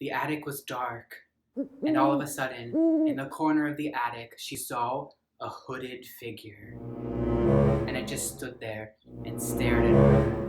The attic was dark, and all of a sudden, in the corner of the attic, she saw a hooded figure. And it just stood there and stared at her.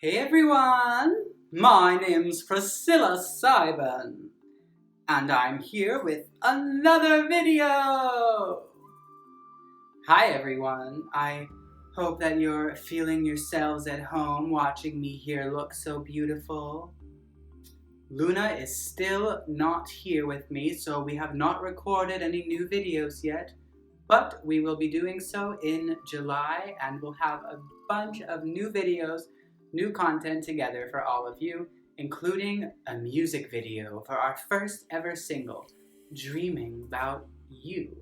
Hey everyone! My name's Priscilla Sybon, and I'm here with another video! Hi everyone, I hope that you're feeling yourselves at home watching me here look so beautiful. Luna is still not here with me, so we have not recorded any new videos yet, but we will be doing so in July, and we'll have a bunch of new videos, new content together for all of you, including a music video for our first ever single, Dreaming About You.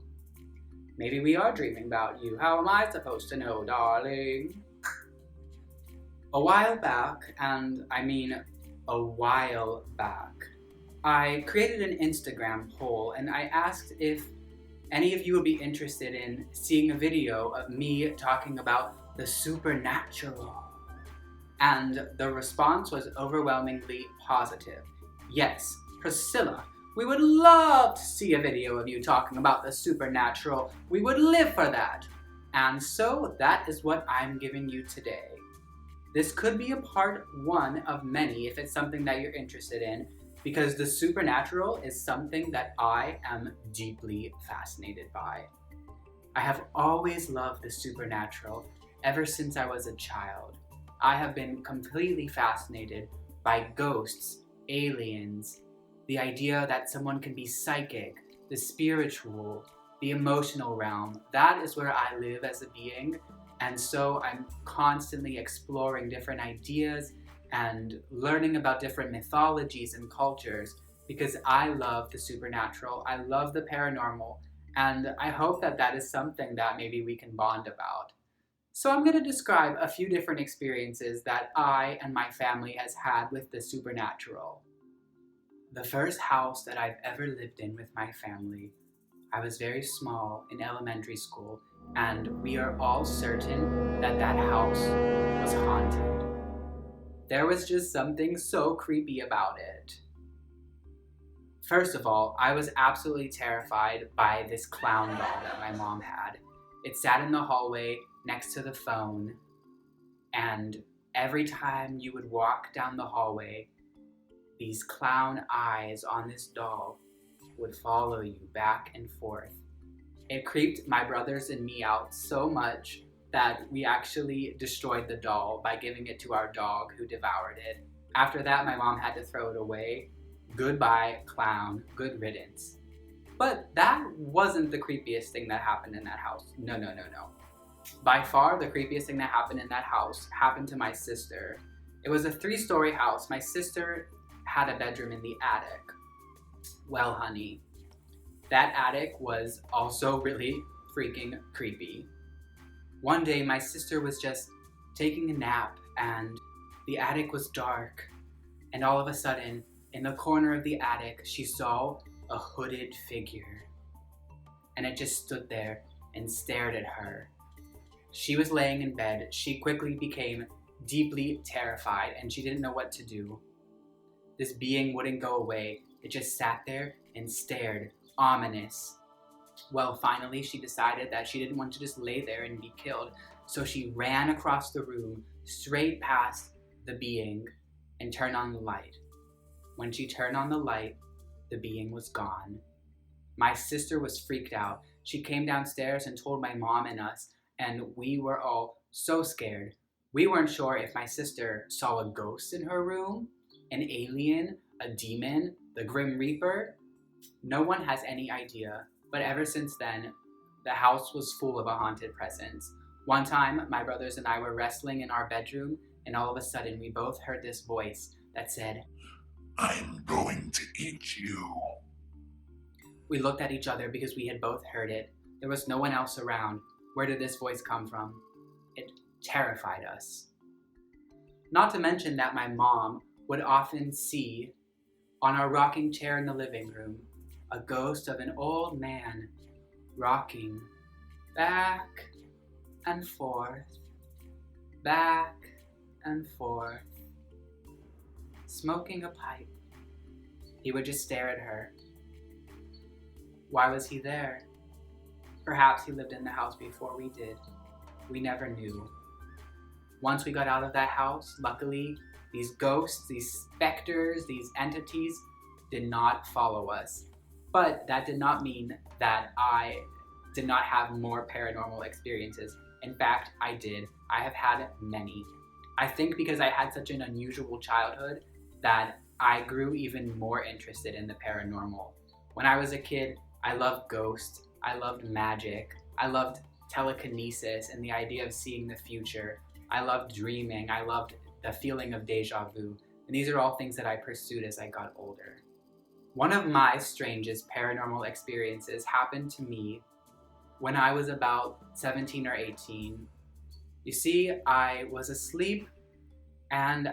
Maybe we are dreaming about you. How am I supposed to know, darling? A while back, and I mean a while back, I created an Instagram poll and I asked if any of you would be interested in seeing a video of me talking about the supernatural. And the response was overwhelmingly positive. Yes, Priscilla, we would love to see a video of you talking about the supernatural. We would live for that. And so that is what I'm giving you today. This could be a part one of many if it's something that you're interested in, because the supernatural is something that I am deeply fascinated by. I have always loved the supernatural ever since I was a child. I have been completely fascinated by ghosts, aliens, the idea that someone can be psychic, the spiritual, the emotional realm. That is where I live as a being, and so I'm constantly exploring different ideas and learning about different mythologies and cultures because I love the supernatural, I love the paranormal, and I hope that that is something that maybe we can bond about. So I'm going to describe a few different experiences that I and my family has had with the supernatural. The first house that I've ever lived in with my family, I was very small in elementary school, and we are all certain that that house was haunted. There was just something so creepy about it. First of all, I was absolutely terrified by this clown doll that my mom had. It sat in the hallway next to the phone, and every time you would walk down the hallway, these clown eyes on this doll would follow you back and forth. It creeped my brothers and me out so much that we actually destroyed the doll by giving it to our dog, who devoured it. After that, my mom had to throw it away. Goodbye, clown. Good riddance. But that wasn't the creepiest thing that happened in that house. No. By far, the creepiest thing that happened in that house happened to my sister. It was a 3-story house. My sister had a bedroom in the attic. Well, honey, that attic was also really freaking creepy. One day, my sister was just taking a nap, and the attic was dark, and all of a sudden, in the corner of the attic, she saw a hooded figure, and it just stood there and stared at her. She was laying in bed. She quickly became deeply terrified, and she didn't know what to do. This being wouldn't go away. It just sat there and stared, ominous. Well, finally, she decided that she didn't want to just lay there and be killed, so she ran across the room, straight past the being, and turned on the light. When she turned on the light, the being was gone. My sister was freaked out. She came downstairs and told my mom and us, and we were all so scared. We weren't sure if my sister saw a ghost in her room, an alien, a demon, the Grim Reaper. No one has any idea, but ever since then, the house was full of a haunted presence. One time, my brothers and I were wrestling in our bedroom, and all of a sudden we both heard this voice that said, "I'm going to eat you." We looked at each other because we had both heard it. There was no one else around. Where did this voice come from? It terrified us. Not to mention that my mom would often see on our rocking chair in the living room a ghost of an old man rocking back and forth, back and forth, smoking a pipe. He would just stare at her. Why was he there? Perhaps he lived in the house before we did. We never knew. Once we got out of that house, luckily, these ghosts, these specters, these entities did not follow us. But that did not mean that I did not have more paranormal experiences. In fact, I did. I have had many. I think because I had such an unusual childhood that I grew even more interested in the paranormal. When I was a kid, I loved ghosts, I loved magic, I loved telekinesis and the idea of seeing the future. I loved dreaming, I loved the feeling of deja vu, and these are all things that I pursued as I got older. One of my strangest paranormal experiences happened to me when I was about 17 or 18. You see, I was asleep and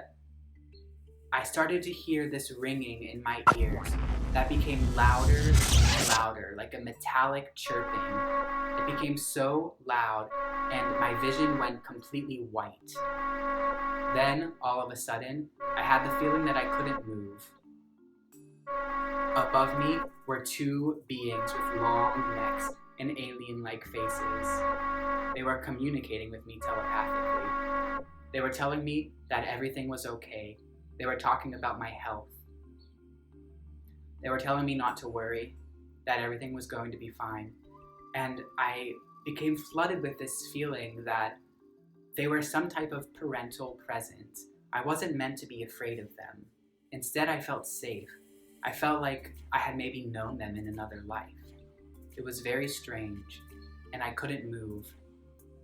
I started to hear this ringing in my ears that became louder and louder, like a metallic chirping. It became so loud and my vision went completely white. Then, all of a sudden, I had the feeling that I couldn't move. Above me were two beings with long necks and alien-like faces. They were communicating with me telepathically. They were telling me that everything was okay. They were talking about my health. They were telling me not to worry, that everything was going to be fine. And I became flooded with this feeling that they were some type of parental presence. I wasn't meant to be afraid of them. Instead, I felt safe. I felt like I had maybe known them in another life. It was very strange, and I couldn't move.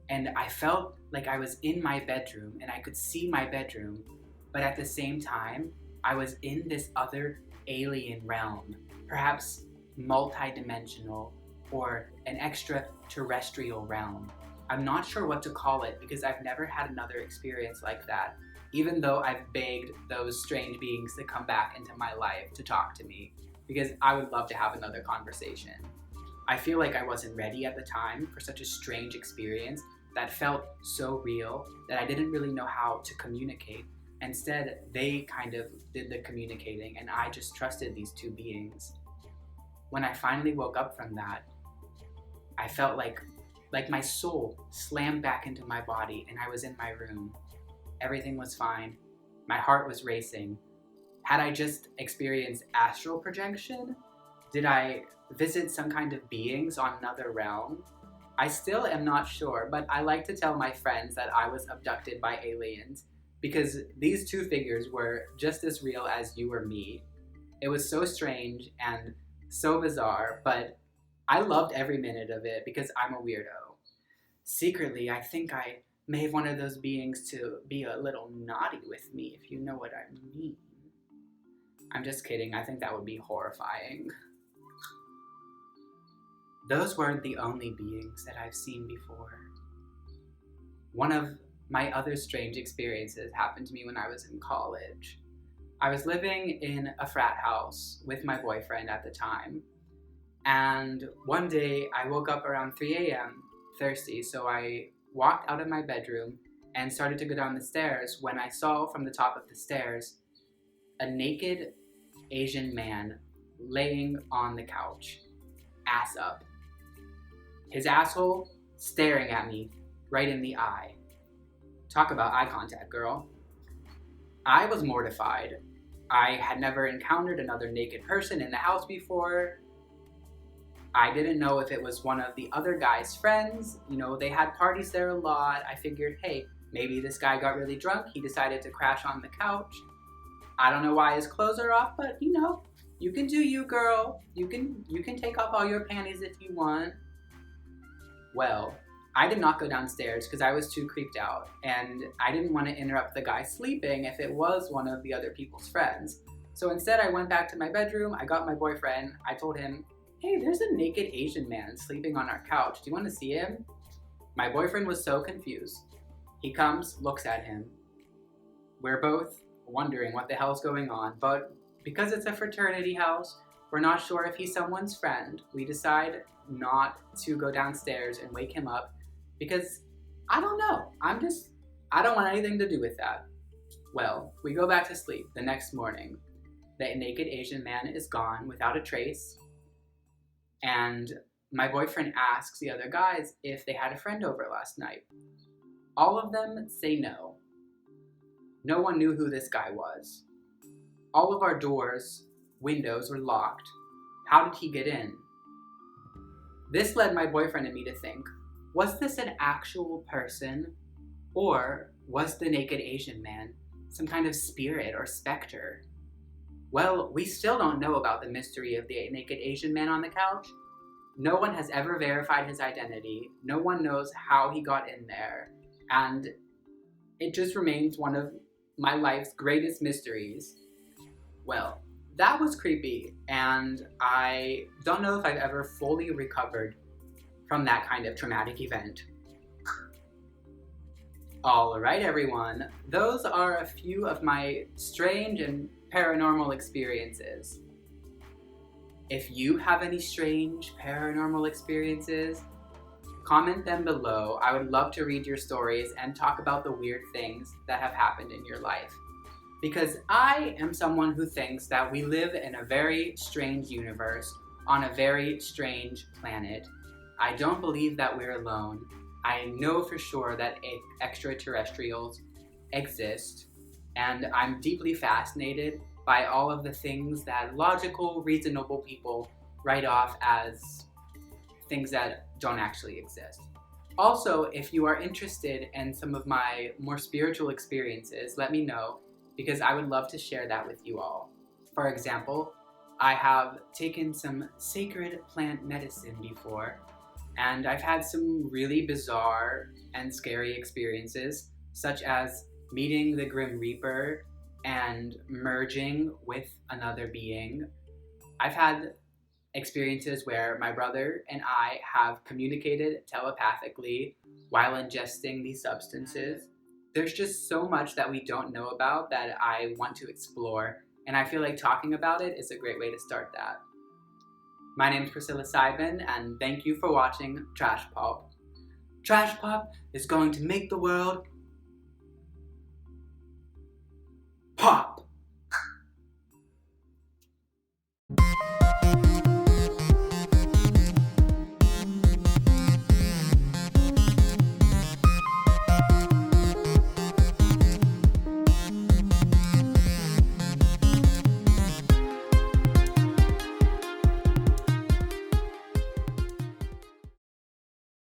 And I felt like I was in my bedroom, and I could see my bedroom, but at the same time, I was in this other alien realm, perhaps multi-dimensional or an extraterrestrial realm. I'm not sure what to call it because I've never had another experience like that, even though I've begged those strange beings to come back into my life to talk to me, because I would love to have another conversation. I feel like I wasn't ready at the time for such a strange experience that felt so real that I didn't really know how to communicate. Instead, they kind of did the communicating and I just trusted these two beings. When I finally woke up from that, I felt like my soul slammed back into my body and I was in my room. Everything was fine. My heart was racing. Had I just experienced astral projection? Did I visit some kind of beings on another realm? I still am not sure, but I like to tell my friends that I was abducted by aliens because these two figures were just as real as you or me. It was so strange and so bizarre, but I loved every minute of it because I'm a weirdo. Secretly, I think I may have wanted those beings to be a little naughty with me, if you know what I mean. I'm just kidding, I think that would be horrifying. Those weren't the only beings that I've seen before. One of my other strange experiences happened to me when I was in college. I was living in a frat house with my boyfriend at the time, and one day I woke up around 3 a.m. thirsty, so I walked out of my bedroom and started to go down the stairs when I saw from the top of the stairs a naked Asian man laying on the couch, ass up. His asshole staring at me right in the eye. Talk about eye contact, girl. I was mortified. I had never encountered another naked person in the house before. I didn't know if it was one of the other guy's friends. You know, they had parties there a lot. I figured, hey, maybe this guy got really drunk. He decided to crash on the couch. I don't know why his clothes are off, but you know, you can do you, girl. You can take off all your panties if you want. Well, I did not go downstairs because I was too creeped out, and I didn't want to interrupt the guy sleeping if it was one of the other people's friends. So instead, I went back to my bedroom, I got my boyfriend, I told him, hey, there's a naked Asian man sleeping on our couch. Do you want to see him? My boyfriend was so confused. He comes, looks at him, we're both wondering what the hell's going on, but because it's a fraternity house, we're not sure if he's someone's friend. We decide not to go downstairs and wake him up because I don't know. I don't want anything to do with that. Well, we go back to sleep the next morning. The naked Asian man is gone without a trace, and my boyfriend asks the other guys if they had a friend over last night. All of them say no. No one knew who this guy was. All of our doors, windows were locked. How did he get in? This led my boyfriend and me to think, was this an actual person? Or was the naked Asian man some kind of spirit or specter? Well, we still don't know about the mystery of the naked Asian man on the couch. No one has ever verified his identity. No one knows how he got in there. And it just remains one of my life's greatest mysteries. Well, that was creepy, and I don't know if I've ever fully recovered from that kind of traumatic event. Alright everyone, those are a few of my strange and paranormal experiences. If you have any strange paranormal experiences, comment them below. I would love to read your stories and talk about the weird things that have happened in your life. Because I am someone who thinks that we live in a very strange universe on a very strange planet. I don't believe that we're alone. I know for sure that extraterrestrials exist, and I'm deeply fascinated by all of the things that logical, reasonable people write off as things that don't actually exist. Also, if you are interested in some of my more spiritual experiences, let me know, because I would love to share that with you all. For example, I have taken some sacred plant medicine before, and I've had some really bizarre and scary experiences, such as meeting the Grim Reaper and merging with another being. I've had experiences where my brother and I have communicated telepathically while ingesting these substances. There's just so much that we don't know about that I want to explore, and I feel like talking about it is a great way to start that. My name is Priscilla Seiben, and thank you for watching Trash Pop. Trash Pop is going to make the world